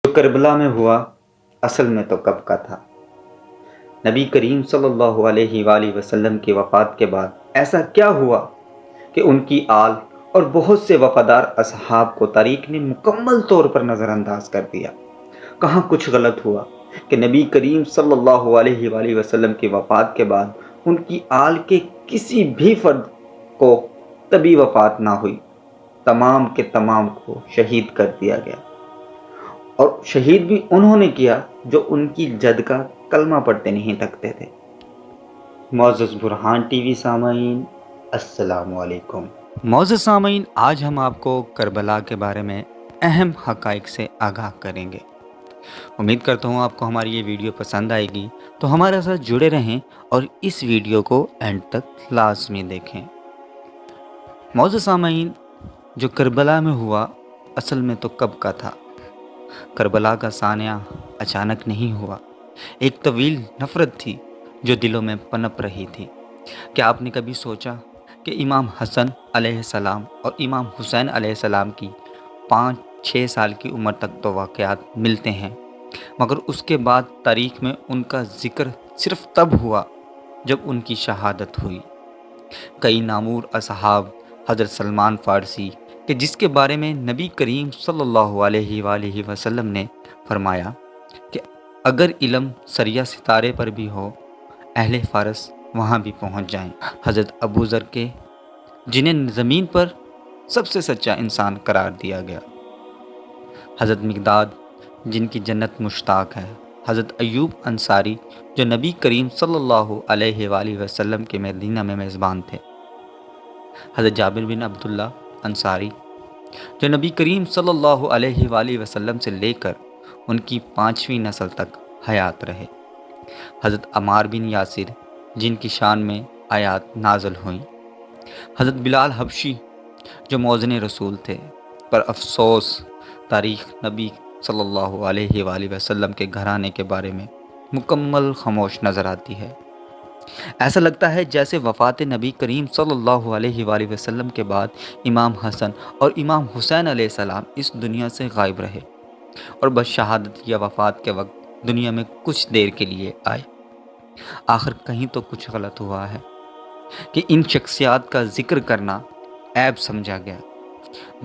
جو کربلا میں ہوا اصل میں تو کب کا تھا۔ نبی کریم صلی اللہ علیہ وآلہ وسلم کی وفات کے بعد ایسا کیا ہوا کہ ان کی آل اور بہت سے وفادار اصحاب کو تاریخ نے مکمل طور پر نظر انداز کر دیا؟ کہاں کچھ غلط ہوا کہ نبی کریم صلی اللہ علیہ وآلہ وسلم کی وفات کے بعد ان کی آل کے کسی بھی فرد کو طبی وفات نہ ہوئی، تمام کے تمام کو شہید کر دیا گیا، اور شہید بھی انہوں نے کیا جو ان کی جد کا کلمہ پڑھتے نہیں تھکتے تھے۔ معزز برہان ٹی وی سامعین، السلام علیکم۔ معزز سامعین، آج ہم آپ کو کربلا کے بارے میں اہم حقائق سے آگاہ کریں گے۔ امید کرتا ہوں آپ کو ہماری یہ ویڈیو پسند آئے گی، تو ہمارے ساتھ جڑے رہیں اور اس ویڈیو کو اینڈ تک لازمی دیکھیں۔ معزز سامعین، جو کربلا میں ہوا اصل میں تو کب کا تھا۔ کربلا کا سانحہ اچانک نہیں ہوا، ایک طویل نفرت تھی جو دلوں میں پنپ رہی تھی۔ کیا آپ نے کبھی سوچا کہ امام حسن علیہ السلام اور امام حسین علیہ السلام کی 5-6 سال کی عمر تک تو واقعات ملتے ہیں، مگر اس کے بعد تاریخ میں ان کا ذکر صرف تب ہوا جب ان کی شہادت ہوئی۔ کئی نامور اصحاب، حضرت سلمان فارسی کہ جس کے بارے میں نبی کریم صلی اللہ علیہ وآلہ وسلم نے فرمایا کہ اگر علم سریہ ستارے پر بھی ہو، اہل فارس وہاں بھی پہنچ جائیں۔ حضرت ابو ذر کے جنہیں زمین پر سب سے سچا انسان قرار دیا گیا، حضرت مقداد جن کی جنت مشتاق ہے، حضرت ایوب انصاری جو نبی کریم صلی اللہ علیہ وآلہ وسلم کے مدینہ میں میزبان تھے، حضرت جابر بن عبداللہ انصاری جو نبی کریم صلی اللہ علیہ وآلہ وسلم سے لے کر ان کی 5ویں نسل تک حیات رہے، حضرت عمار بن یاسر جن کی شان میں آیات نازل ہوئیں، حضرت بلال حبشی جو مؤذن رسول تھے، پر افسوس تاریخ نبی صلی اللہ علیہ وآلہ وسلم کے گھرانے کے بارے میں مکمل خاموش نظر آتی ہے۔ ایسا لگتا ہے جیسے وفات نبی کریم صلی اللہ علیہ وآلہ وسلم کے بعد امام حسن اور امام حسین علیہ السلام اس دنیا سے غائب رہے اور بس شہادت یا وفات کے وقت دنیا میں کچھ دیر کے لیے آئے۔ آخر کہیں تو کچھ غلط ہوا ہے کہ ان شخصیات کا ذکر کرنا عیب سمجھا گیا۔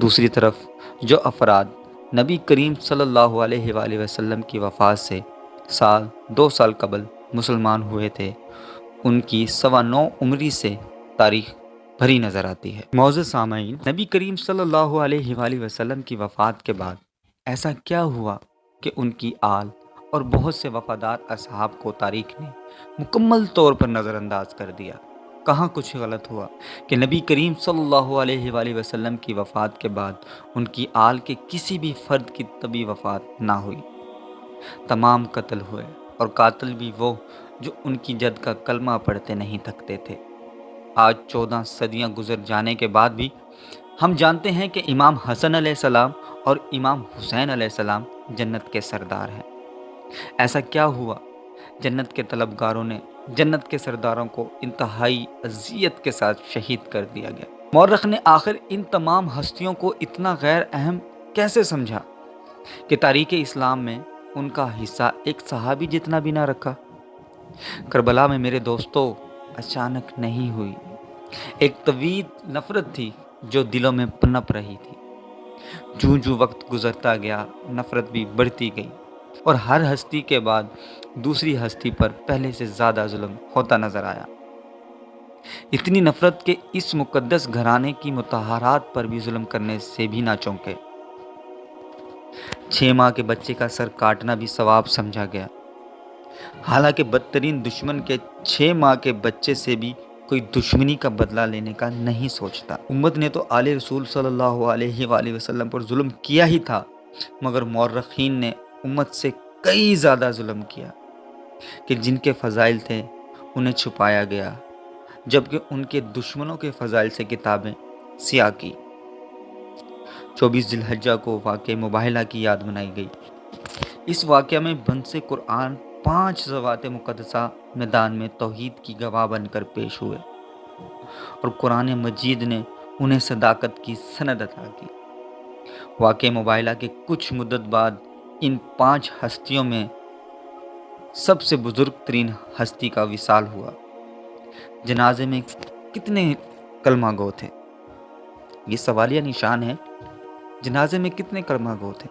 دوسری طرف جو افراد نبی کریم صلی اللہ علیہ وآلہ وسلم کی وفات سے 2 سال قبل مسلمان ہوئے تھے، ان کی 9.25 عمری سے تاریخ بھری نظر آتی ہے۔ معزز سامعین، نبی کریم صلی اللہ علیہ وآلہ وسلم کی وفات کے بعد ایسا کیا ہوا کہ ان کی آل اور بہت سے وفادار اصحاب کو تاریخ نے مکمل طور پر نظر انداز کر دیا؟ کہاں کچھ غلط ہوا کہ نبی کریم صلی اللہ علیہ وآلہ وسلم کی وفات کے بعد ان کی آل کے کسی بھی فرد کی طبی وفات نہ ہوئی، تمام قتل ہوئے، اور قاتل بھی وہ جو ان کی جد کا کلمہ پڑھتے نہیں تھکتے تھے۔ آج 14 صدیاں گزر جانے کے بعد بھی ہم جانتے ہیں کہ امام حسن علیہ السلام اور امام حسین علیہ السلام جنت کے سردار ہیں۔ ایسا کیا ہوا جنت کے طلبگاروں نے جنت کے سرداروں کو انتہائی اذیت کے ساتھ شہید کر دیا گیا؟ مورخ نے آخر ان تمام ہستیوں کو اتنا غیر اہم کیسے سمجھا کہ تاریخ اسلام میں ان کا حصہ ایک صحابی جتنا بھی نہ رکھا؟ کربلا میں میرے دوستوں اچانک نہیں ہوئی، ایک طویل نفرت تھی جو دلوں میں پنپ رہی تھی۔ جوں جوں وقت گزرتا گیا، نفرت بھی بڑھتی گئی، اور ہر ہستی کے بعد دوسری ہستی پر پہلے سے زیادہ ظلم ہوتا نظر آیا۔ اتنی نفرت کہ اس مقدس گھرانے کی مطہرات پر بھی ظلم کرنے سے بھی نہ چونکے۔ 6 ماہ کے بچے کا سر کاٹنا بھی ثواب سمجھا گیا، حالانکہ بدترین دشمن کے 6 ماہ کے بچے سے بھی کوئی دشمنی کا بدلہ لینے کا نہیں سوچتا۔ امت نے تو آل رسول صلی اللہ علیہ وآلہ وسلم پر ظلم کیا ہی تھا، مگر مورخین نے امت سے کئی زیادہ ظلم کیا کہ جن کے فضائل تھے انہیں چھپایا گیا، جبکہ ان کے دشمنوں کے فضائل سے کتابیں سیاہ کی۔ 24 ذی الحجہ کو واقعہ مباہلہ کی یاد منائی گئی۔ اس واقعہ میں بنس قرآن 5 ذوات مقدسہ میدان میں توحید کی گواہ بن کر پیش ہوئے، اور قرآن مجید نے انہیں صداقت کی سند عطا کی۔ واقعہ مباہلہ کے کچھ مدت بعد ان 5 ہستیوں میں سب سے بزرگ ترین ہستی کا وصال ہوا۔ جنازے میں کتنے کلمہ گو تھے؟ یہ سوالیہ نشان ہے، جنازے میں کتنے کلمہ گو تھے؟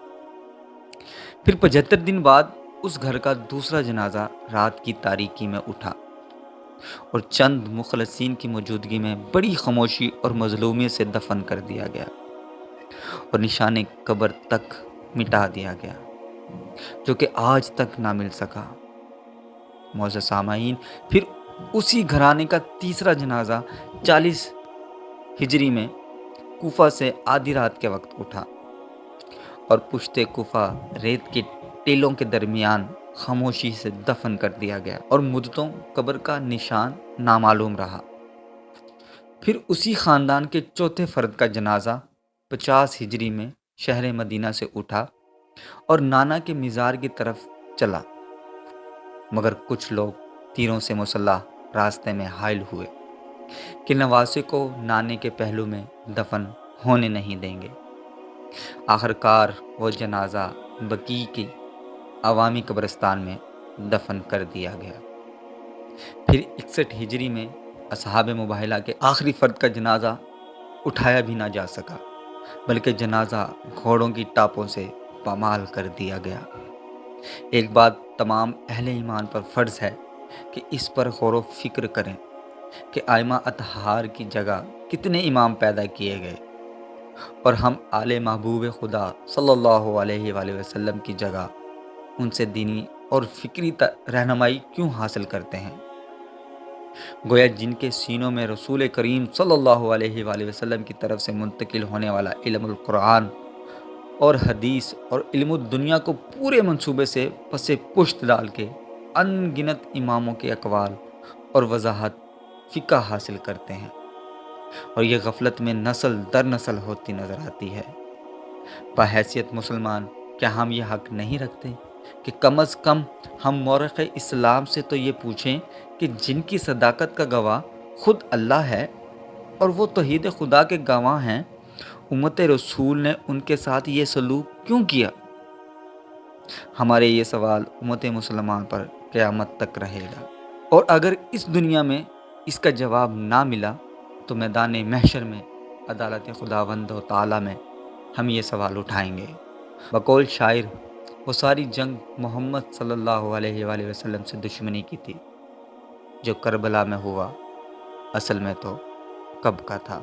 پھر 75 دن بعد اس گھر کا دوسرا جنازہ رات کی تاریکی میں اٹھا اور چند مخلصین کی موجودگی میں بڑی خاموشی اور مظلومیت سے دفن کر دیا گیا اور نشان قبر تک مٹا دیا گیا، جو کہ آج تک نہ مل سکا۔ معزز سامعین، پھر اسی گھرانے کا تیسرا جنازہ 40 ہجری میں کوفہ سے آدھی رات کے وقت اٹھا اور پشت کوفہ ریت کے ٹیلوں کے درمیان خاموشی سے دفن کر دیا گیا اور مدتوں قبر کا نشان نامعلوم رہا۔ پھر اسی خاندان کے چوتھے فرد کا جنازہ 50 ہجری میں شہر مدینہ سے اٹھا اور نانا کے مزار کی طرف چلا، مگر کچھ لوگ تیروں سے مسلح راستے میں حائل ہوئے کہ نواسے کو نانے کے پہلو میں دفن ہونے نہیں دیں گے۔ آخرکار وہ جنازہ بقیع کی عوامی قبرستان میں دفن کر دیا گیا۔ پھر 61 ہجری میں اصحاب مباہلہ کے آخری فرد کا جنازہ اٹھایا بھی نہ جا سکا، بلکہ جنازہ گھوڑوں کی ٹاپوں سے پامال کر دیا گیا۔ ایک بات تمام اہل ایمان پر فرض ہے کہ اس پر غور و فکر کریں کہ ائمہ اطہار کی جگہ کتنے امام پیدا کیے گئے اور ہم آل محبوب خدا صلی اللہ علیہ وآلہ وسلم کی جگہ ان سے دینی اور فکری رہنمائی کیوں حاصل کرتے ہیں؟ گویا جن کے سینوں میں رسول کریم صلی اللہ علیہ وآلہ وسلم کی طرف سے منتقل ہونے والا علم القرآن اور حدیث اور علم الدنیا کو پورے منصوبے سے پس پشت ڈال کے ان گنت اماموں کے اقوال اور وضاحت فقہ حاصل کرتے ہیں، اور یہ غفلت میں نسل در نسل ہوتی نظر آتی ہے۔ بحیثیت مسلمان کیا ہم یہ حق نہیں رکھتے کہ کم از کم ہم مورخ اسلام سے تو یہ پوچھیں کہ جن کی صداقت کا گواہ خود اللہ ہے اور وہ توحید خدا کے گواہ ہیں، امت رسول نے ان کے ساتھ یہ سلوک کیوں کیا؟ ہمارے یہ سوال امت مسلمان پر قیامت تک رہے گا، اور اگر اس دنیا میں اس کا جواب نہ ملا تو میدان محشر میں عدالت خداوند و تعالی میں ہم یہ سوال اٹھائیں گے۔ بقول شاعر، وہ ساری جنگ محمد صلی اللہ علیہ وآلہ وسلم سے دشمنی کی تھی، جو کربلا میں ہوا اصل میں تو کب کا تھا۔